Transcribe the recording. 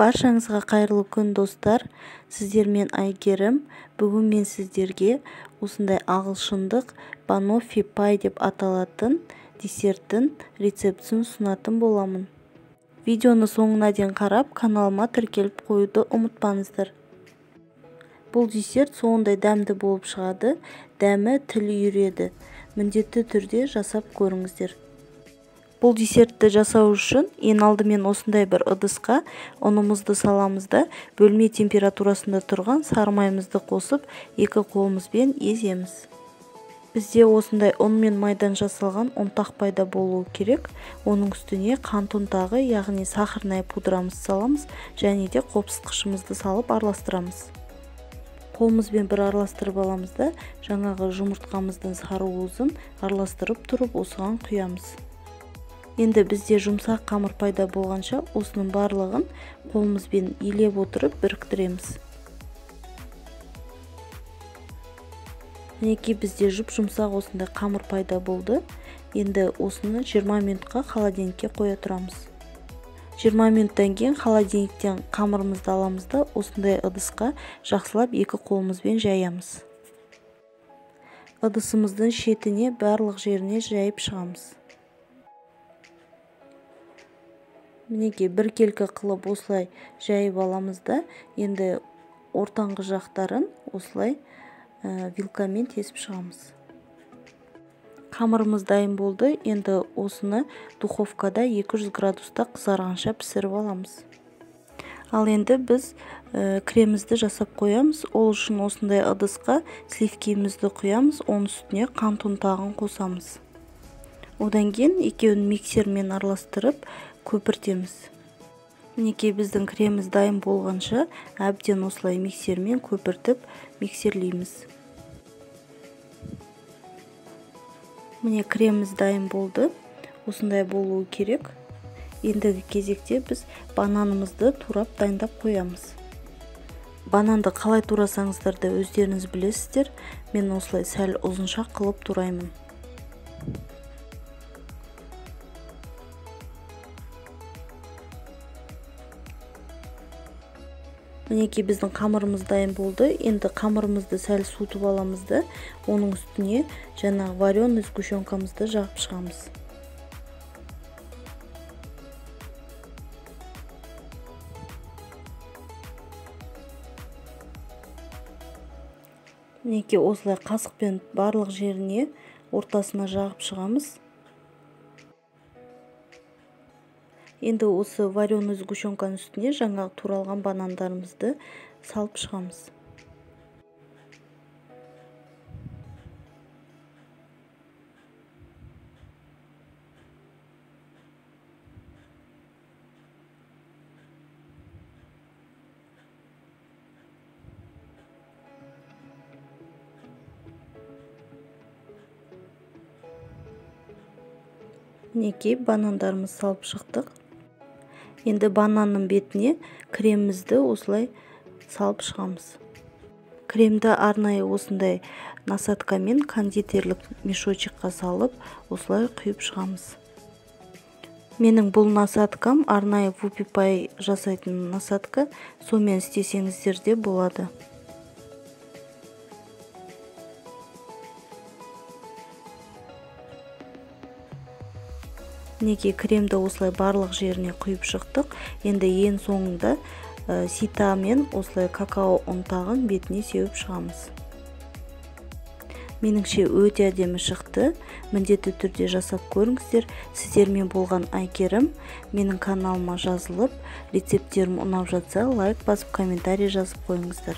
Баршаңызға қайырлы күн достар. Сіздермен Айгерім. Бүгін мен сіздерге осындай ағылшындық баноффи пай деп аталатын десерттің рецептісін ұсынатын боламын. Видеоны соңына дейін қарап, каналыма тіркеліп қоюды ұмытпаңыздар. Бұл десерт сондай дәмді болып шығады, дәмі тіл үйіреді. Міндетті түрде жасап көріңіздер. Бұл десертті жасау үшін ең алдымен осындай бір ыдысқа ұнымызды саламыз да, бөлме температурасында тұрған сары майымызды қосып, екі қолымызбен еземіз. Бізде осындай ұн мен майдан жасалған ұнтақ пайда болуы керек. Оның үстіне қант ұнтағы, яғни сахарный пудрамызды саламыз және де қопсытқышымызды салып араластырамыз. Қолымызбен бір араластырып аламыз да, жаңағы жұмыртқамыздың сары уызын араластырып тұрып осыған құямыз. Енді бізде жұмсақ қамыр пайда болғанша осының барлығын қолымызбен елеп отырып біріктіреміз. Мінекей бізде жұмсақ осындай қамыр пайда болды. Енді осыны 20 минутқа холодильникке қоя тұрамыз. 20 минуттан кейін холодильниктен қамырымызды аламыз да, осындай ыдысқа жақсылап екі қолымызбен жаямыз. Ыдысымыздың шетіне барлық жеріне жайып шығамыз. Мінекей біркелкі қылып осылай жайып аламыз да, енді ортаңғы жақтарын осылай вилкамен тесіп шығамыз. Қамырымыз дайын болды. Енді осыны духовкада 200 градуста қызарғанша пісіріп аламыз. Ал енді біз кремімізді жасап қоямыз. Ол үшін осындай ыдысқа сливкемізді құямыз, оның үстіне қант ұнтағын қосамыз. Одан кейін екеуін миксермен араластырып көпіртеміз. Мінекей біздің креміміз дайын болғанша әбден осылай миксермен көпіртіп миксерлейміз. Міне креміміз дайын болды. Осындай болуы керек. Ендігі кезекте біз бананымызды турап дайындап қоямыз. Бананды қалай турасаңыздар да өздеріңіз білесіздер. Мен осылай сәл ұзынша қылып тураймын. Мінекей біздің қамырымыз дайын болды. Енді қамырымызды сәл суытып аламыз да, оның үстіне жаңағы вареный сгущенкамызды жағып шығамыз. Мінекей осылай қасықпен барлық жеріне ортасына жағып шығамыз. Енді осы вареный сгущенканың үстіне жаңағы туралған банандарымызды салып шығамыз. Мінекей банандарымыз салып шықтық. Енді бананның бетіне кремімізді осылай салып шығамыз. Кремді арнайы осындай насадкамен кондитерлік мешочекқа салып, осылай құйып шығамыз. Менің бұл насадкам арнайы вупи пай жасайтын насадка, сонымен істесеңіздер де болады. Мінекей кремді осылай барлық жеріне құйып шықтық. Енді ең соңында сита мен осылай какао ұнтағын бетіне сеуіп шығамыз. Меніңше өте әдемі шықты. Міндетті түрде жасап көріңіздер. Сіздермен болған Айгерім. Менің каналыма жазылып, рецептерім ұнап жатса, лайк басып, комментарий жазып қойыңыздар.